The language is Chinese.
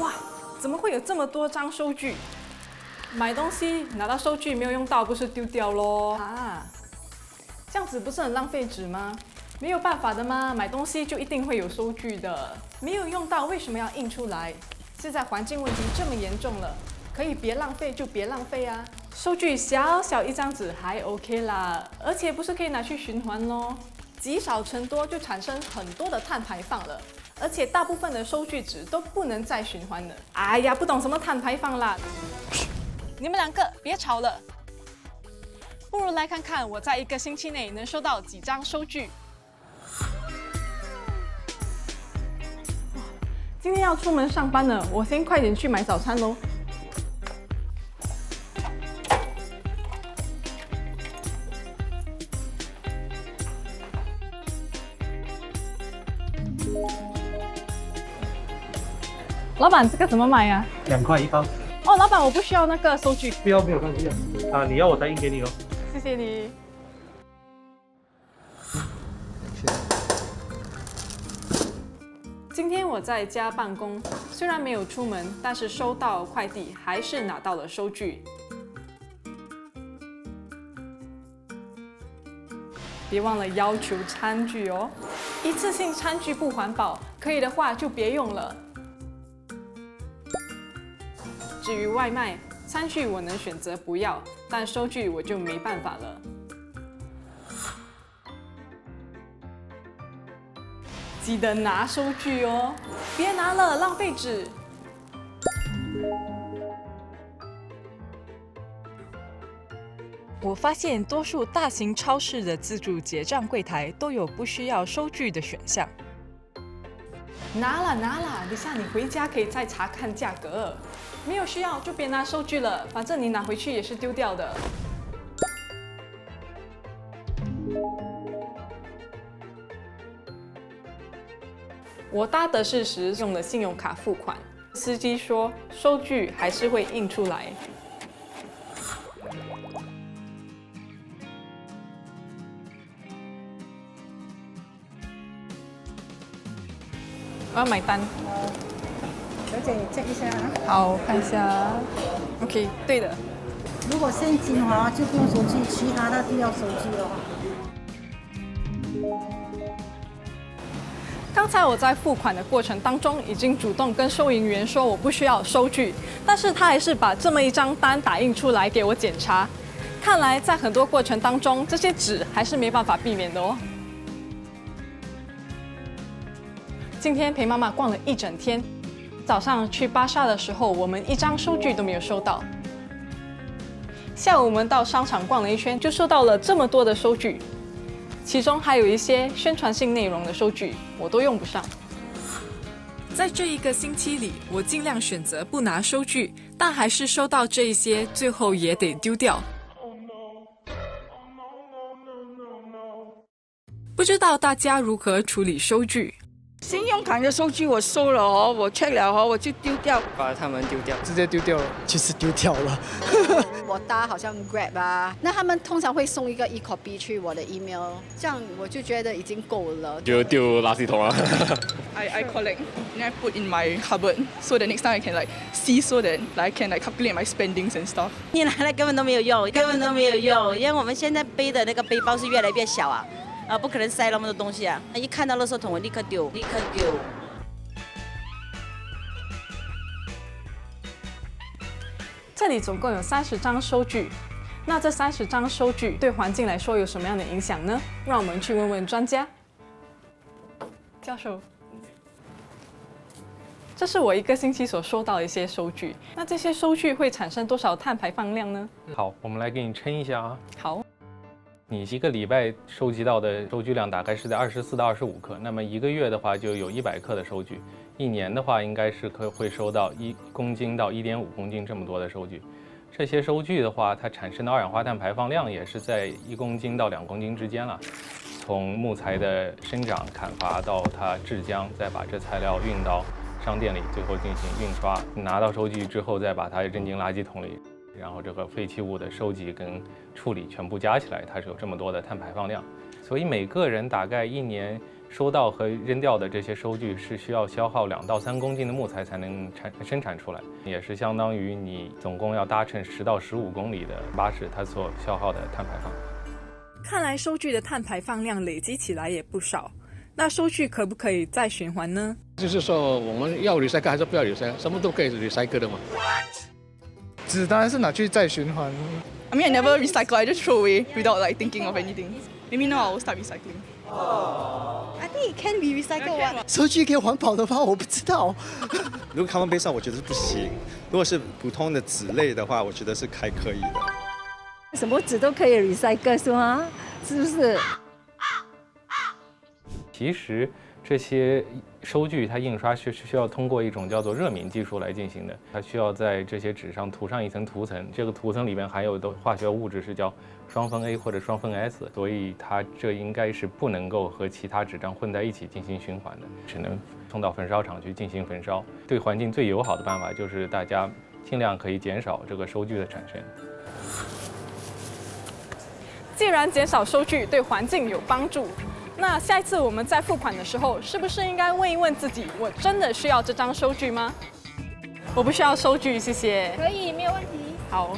哇，怎么会有这么多张收据？买东西拿到收据没有用到，不是丢掉咯？啊，这样子不是很浪费纸吗？没有办法的吗？买东西就一定会有收据的，没有用到为什么要印出来？现在环境问题这么严重了，可以别浪费就别浪费啊！收据小小一张纸还 OK 啦，而且不是可以拿去循环咯？积少成多就产生很多的碳排放了，而且大部分的收据纸都不能再循环了。哎呀，不懂什么碳排放啦！你们两个别吵了，不如来看看我在1个星期内能收到几张收据。今天要出门上班了，我先快点去买早餐喽。老板，这个怎么买呀2块1包。哦，老板，我不需要那个收据。不要，没有关系的。啊，你要我再印给你哦。谢谢你。今天我在家办公，虽然没有出门，但是收到快递还是拿到了收据。别忘了要求餐具哦，一次性餐具不环保，可以的话就别用了。至于外卖，餐具我能选择不要，但收据我就没办法了。记得拿收据哦，别拿了，浪费纸。我发现多数大型超市的自助结账柜台都有不需要收据的选项。拿了，等下你回家可以再查看价格。没有需要就别拿收据了，反正你拿回去也是丢掉的。我搭的士时用了信用卡付款，司机说收据还是会印出来。我要买单。小姐，你 check 一下啊。好，看一下。OK， 对的。如果现金哈就不用收据，其他的都要收据哦。刚才我在付款的过程当中，已经主动跟收银员说我不需要收据，但是他还是把这么一张单打印出来给我检查。看来在很多过程当中，这些纸还是没办法避免的哦。今天陪妈妈逛了一整天，早上去巴刹的时候，我们一张收据都没有收到。下午我们到商场逛了一圈，就收到了这么多的收据。其中还有一些宣传性内容的收据，我都用不上。在这1个星期里，我尽量选择不拿收据，但还是收到这一些，最后也得丢掉。不知道大家如何处理收据？信用卡的收据我收了哦，我 check 了哦，我就丢掉，把它们丢掉，直接丢掉了，就是丢掉了。我搭好像 Grab 啊，那他们通常会送一个 e-copy 去我的 email， 这样我就觉得已经够了。就丢垃圾桶啊。I collect and I put in my cupboard so that next time I can like see so that I can like calculate my spendings and stuff。你拿来根本都没有用，根本都没有用，因为我们现在背的那个背包是越来越小啊。不可能塞那么多东西啊！一看到垃圾桶，我立刻丢，立刻丢。这里总共有30张收据，那这30张收据对环境来说有什么样的影响呢？让我们去问问专家。教授，这是我1个星期所收到的一些收据，那这些收据会产生多少碳排放量呢？好，我们来给你称一下啊。好。你1个礼拜收集到的收据量大概是在24到25克，那么1个月的话就有100克的收据，1年的话应该是会收到1公斤到1.5公斤这么多的收据。这些收据的话，它产生的二氧化碳排放量也是在1公斤到2公斤之间了。从木材的生长、砍伐到它制浆，再把这材料运到商店里，最后进行印刷，拿到收据之后再把它扔进垃圾桶里。然后这个废弃物的收集跟处理全部加起来，它是有这么多的碳排放量。所以每个人大概1年收到和扔掉的这些收据是需要消耗2到3公斤的木材才能生产出来，也是相当于你总共要搭乘10到15公里的巴士它所消耗的碳排放。看来收据的碳排放量累积起来也不少，那收据可不可以再循环呢？就是说我们要 recycle 还是不要 recycle， 什么都可以 recycle 的嘛。纸当然是拿去再循环。I mean, I never recycle. I just throw away without like thinking of anything. Maybe now I'll start recycling. I think it can be recycled. What? 收据可以环保的吗？我不知道。如果 carbon base 上，我觉得是不行。如果是普通的纸类的话，我觉得是还可以的。什么纸都可以 recycle 是吗？是不是？其实这些收据它印刷是需要通过一种叫做热敏技术来进行的，它需要在这些纸上涂上一层涂层，这个涂层里面含有的化学物质是叫双酚 A 或者双酚 S， 所以它这应该是不能够和其他纸张混在一起进行循环的，只能送到焚烧厂去进行焚烧。对环境最友好的办法就是大家尽量可以减少这个收据的产生。既然减少收据对环境有帮助，那下一次我们在付款的时候，是不是应该问一问自己，我真的需要这张收据吗？我不需要收据，谢谢。可以，没有问题。好。